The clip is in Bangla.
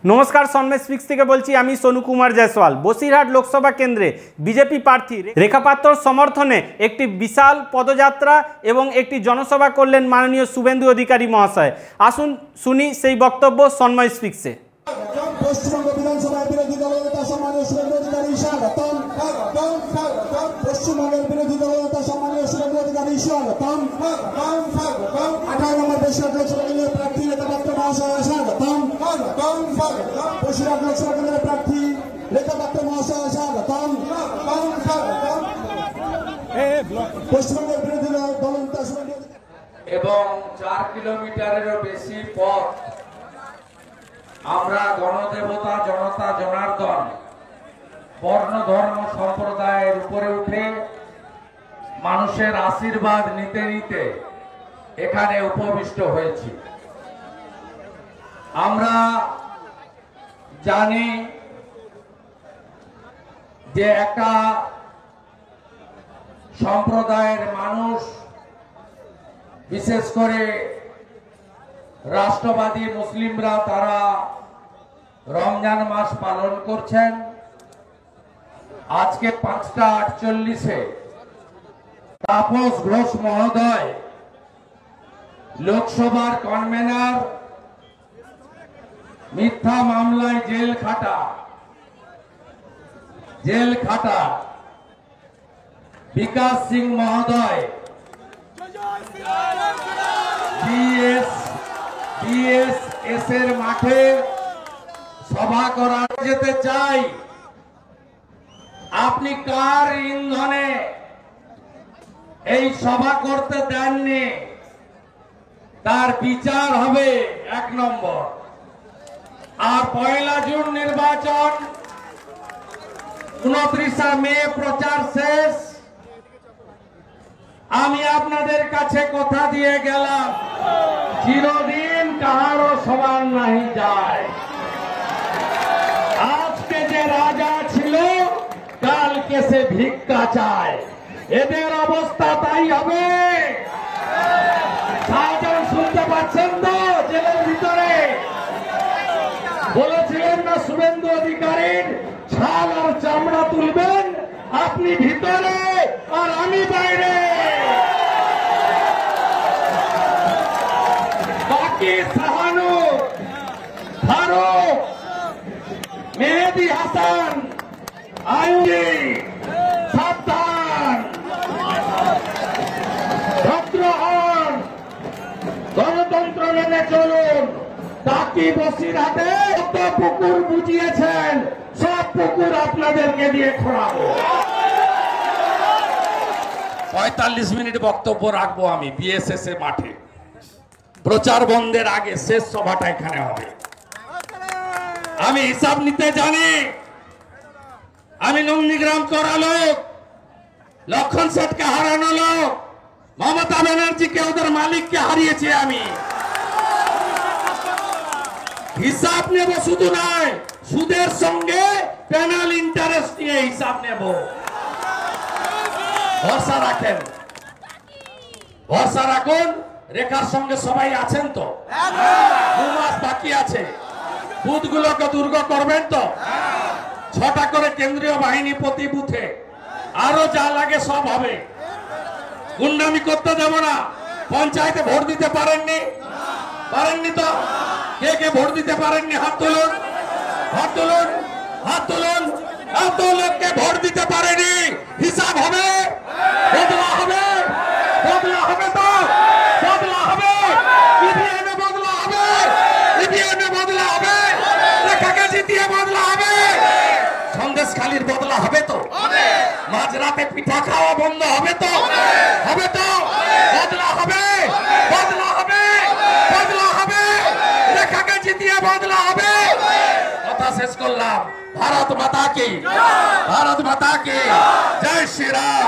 नमस्कार सन्मय स्पिक्स থেকে বলছি আমি সোনু কুমার জয়সওয়াল। বসিরহাট লোকসভা কেন্দ্রে বিজেপি প্রার্থী রেখা পাত্রর সমর্থনে একটি বিশাল পদযাত্রা এবং একটি জনসভা করলেন মাননীয় শুভেন্দু অধিকারী মহাশয়। আসুন শুনি সেই বক্তব্য সন্ময় স্পিক্সে। পশ্চিমবঙ্গ বিধানসভার বিরোধী দলনেতা সম্মানীয় শুভেন্দু অধিকারী স্বাগতম। পশ্চিমবঙ্গের বিরোধী দলনেতা সম্মানীয় শুভেন্দু অধিকারী স্বাগতম। 18 নম্বর বসিরহাট লোকসভা কেন্দ্রের প্রার্থী রেখা পাত্র মহাশয় স্বাগতম। বসিরহাট লোকসভা কেন্দ্রের প্রার্থী রেখা পাত্র মহাশয় স্বাগতম। পশ্চিমবঙ্গের বিরোধী দলনেতা শুভেন্দু এবং 4 কিলোমিটারেরও বেশি পথ আমরা গণদেবতা জনতা জনার্দন বর্ণ ধর্ম সম্প্রদায়ের উপরে উঠে মানুষের আশীর্বাদ নিতে নিতে এখানে উপবিষ্ট হয়েছি। আমরা জানি যে একটা সম্প্রদায়ের মানুষ, বিশেষ করে রাষ্ট্রবাদী মুসলিমরা, তারা রমজান মাস পালন করছেন। আজকে 5:48-এ তাপস ঘোষ মহোদয় লোকসভার কনভেনার মিথ্যা মামলায় জেল খাটা বিকাশ সিং মহোদয় বিএসএস এর মাঠে সভা করা যেতে চাই। আপনি কার ইন্ধনে এই সভা করতে দেননি, তার বিচার হবে 1 নম্বর। আর 1 জুন নির্বাচন, 29 মে প্রচার শেষ। আমি আপনাদের কাছে কথা দিয়ে গেলাম, চিরদিন কাহারও সমান নাহি যায়। আজকে যে রাজা ছিল, কালকে সে ভিক্ষা চায়। এদের অবস্থা তাই হবে। শাহজাহান শুনতে পাচ্ছেন তো? জেলের ভিতরে বলেছিলেন না শুভেন্দু অধিকারীর ছাল আর চামড়া তুলবেন, আপনি ভিতরে আর আমি বাইরে। বাকি সাহানু, ফারুক, মেহেদি হাসান, আইনি সাবধান, ভদ্র হন, গণতন্ত্র মেনে চলুন। বাকি বসিরহাটে কত পুকুর বুঝিয়েছেন, সব পুকুর আপনাদেরকে দিয়ে খোঁড়াবো। 45 মিনিট বক্তব্য রাখবো আমি বিএসএস এর মাঠে। প্রচার বন্ধের আগে শেষ সভাটা এখানে হবে। আমি হিসাব নিতে জানি। আমি নন্দীগ্রাম করা লোক, লক্ষণ শেঠকে হারানো লোক, মমতা ব্যানার্জিকে, ওদের মালিককে হারিয়েছি আমি। হিসাব নেব, শুধু নয়, সুদের সঙ্গে পেনাল ইন্টারেস্ট নিয়ে হিসাব নেব। ভরসা রাখেন, ভরসা রাখুন। রেখার সঙ্গে সবাই আছেন তো? 2 মাস বাকি আছে। বুথগুলোকে দুর্গ করবেন তো? 6টা করে কেন্দ্রীয় বাহিনী প্রতি বুথে, আরো যা লাগে সব হবে। গুন্ডামি করতে দেব না। পঞ্চায়েতে ভোট দিতে পারেননি তো? কে ভোট দিতে পারেননি? হাত তুলুন, হাত তুলুন, হাত তুলুন। এত লোককে ভোট দিতে পারেনি, হিসাব হবে, বদলা হবে, বদলা হবে তো? বদলা হবে, ইভিএমে বদলা হবে, ইভিএমে বদলা হবে, রেখাকে জিতিয়ে বদলা হবে। সন্দেশখালীর বদলা হবে তো? মাঝরাতে পিঠা খাওয়া বন্ধ হবে তো? হবে তো? বদলা হবে, বদলা হবে, বদলা হবে, রেখাকে জিতিয়ে বদলা হবে। কথা শেষ করলাম। ভারত মাতা কি, ভারত মাতা কি, জয় শ্রী রাম।